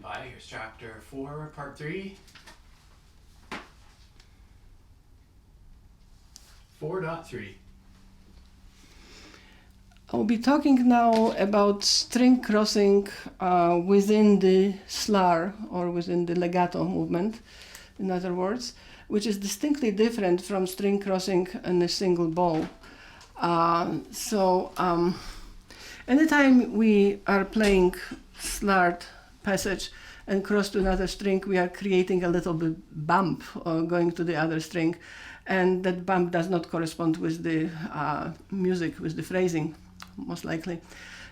by. Here's chapter 4, part 3. 4.3. I'll be talking now about string crossing within the slur or within the legato movement, in other words, which is distinctly different from string crossing in a single bow. Anytime we are playing slurred passage and cross to another string, we are creating a little bit bump going to the other string, and that bump does not correspond with the music, with the phrasing, most likely.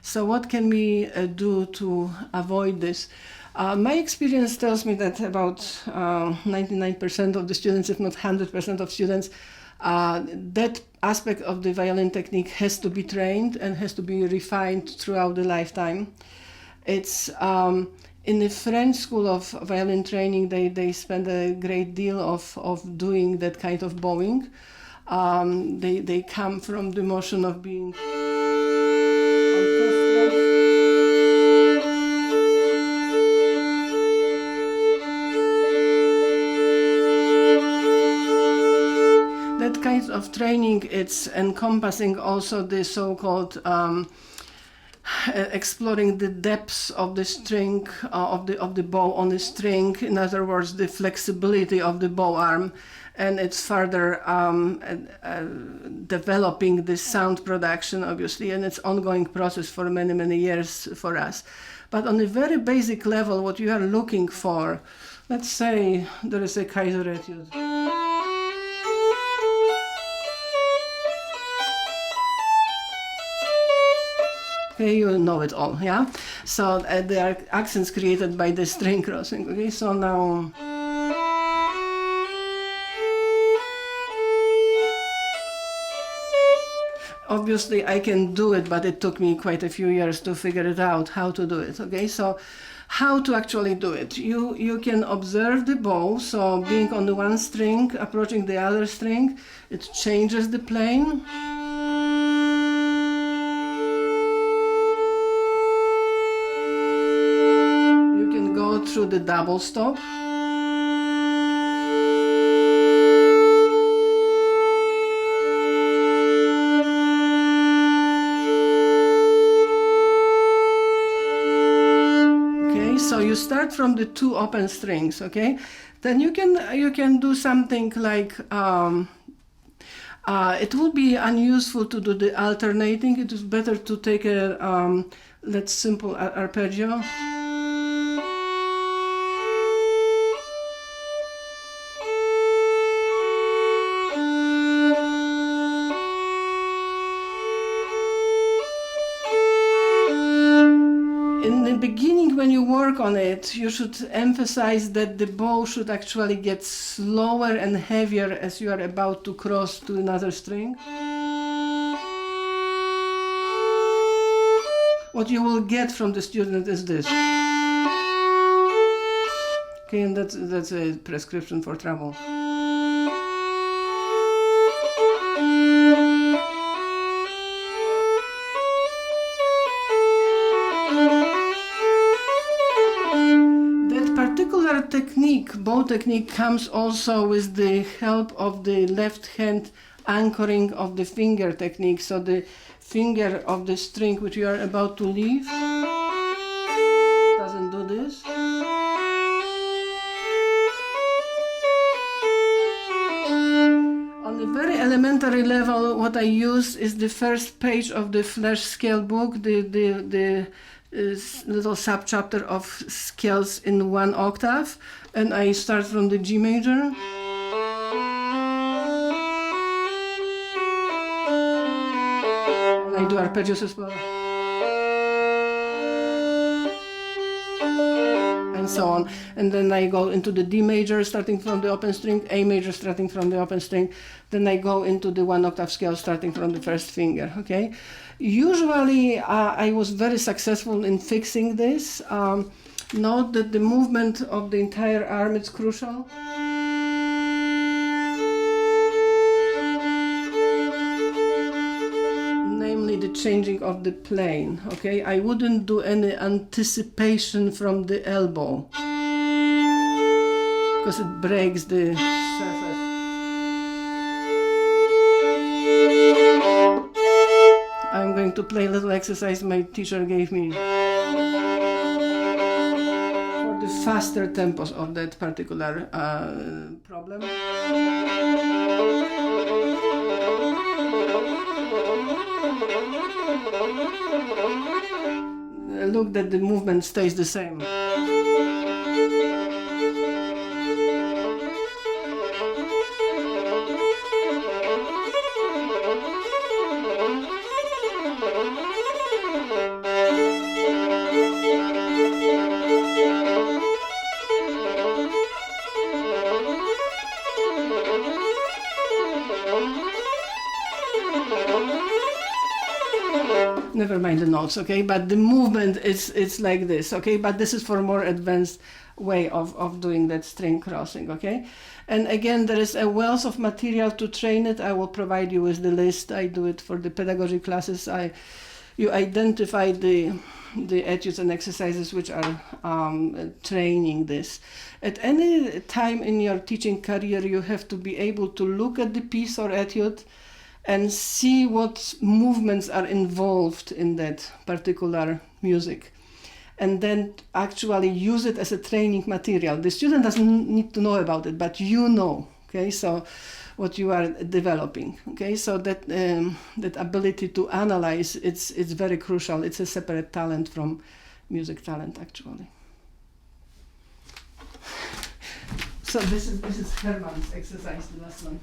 So what can we do to avoid this? My experience tells me that about 99% of the students, if not 100% of students, that aspect of the violin technique has to be trained and has to be refined throughout the lifetime. It's in the French school of violin training, they spend a great deal of doing that kind of bowing. They come from the motion of being that kind of training. It's encompassing also the so-called exploring the depths of the string, of the bow on the string. In other words, the flexibility of the bow arm, and it's further developing the sound production, obviously, and it's ongoing process for many years for us. But on a very basic level, what you are looking for, let's say there is a Kaiser etude. Okay, you know it all, yeah? So there are accents created by the string crossing, okay? So now... Obviously I can do it, but it took me quite a few years to figure it out, how to do it, okay? So how to actually do it? You can observe the bow, so being on the one string, approaching the other string, it changes the plane. Through the double stop. Okay, so you start from the two open strings, okay? Then you can do something like it would be unuseful to do the alternating. It is better to take a let's simple arpeggio. In the beginning, when you work on it, you should emphasize that the bow should actually get slower and heavier as you are about to cross to another string. What you will get from the student is this. Okay, and that's a prescription for trouble. Bow technique comes also with the help of the left hand anchoring of the finger technique. So the finger of the string which you are about to leave doesn't do this. On a very elementary level, what I use is the first page of the Flash scale book, the little subchapter of scales in 1 octave, and I start from the G major. And I do arpeggios as well. And so on. And then I go into the D major starting from the open string, A major starting from the open string, then I go into the 1 octave scale starting from the first finger, okay? Usually I was very successful in fixing this. Note that the movement of the entire arm is crucial. Namely the changing of the plane, okay? I wouldn't do any anticipation from the elbow because it breaks the surface. I'm going to play a little exercise my teacher gave me for the faster tempos of that particular problem. Look that the movement stays the same. Never mind the notes, okay? But the movement it's like this, okay? But this is for a more advanced way of doing that string crossing, okay? And again, there is a wealth of material to train it. I will provide you with the list. I do it for the pedagogy classes. You identify the etudes and exercises which are training this. At any time in your teaching career, you have to be able to look at the piece or etude and see what movements are involved in that particular music, and then actually use it as a training material. The student doesn't need to know about it, but you know, okay? So what you are developing, okay? So that that ability to analyze, it's very crucial. It's a separate talent from music talent, actually. So this is Herman's exercise, the last one.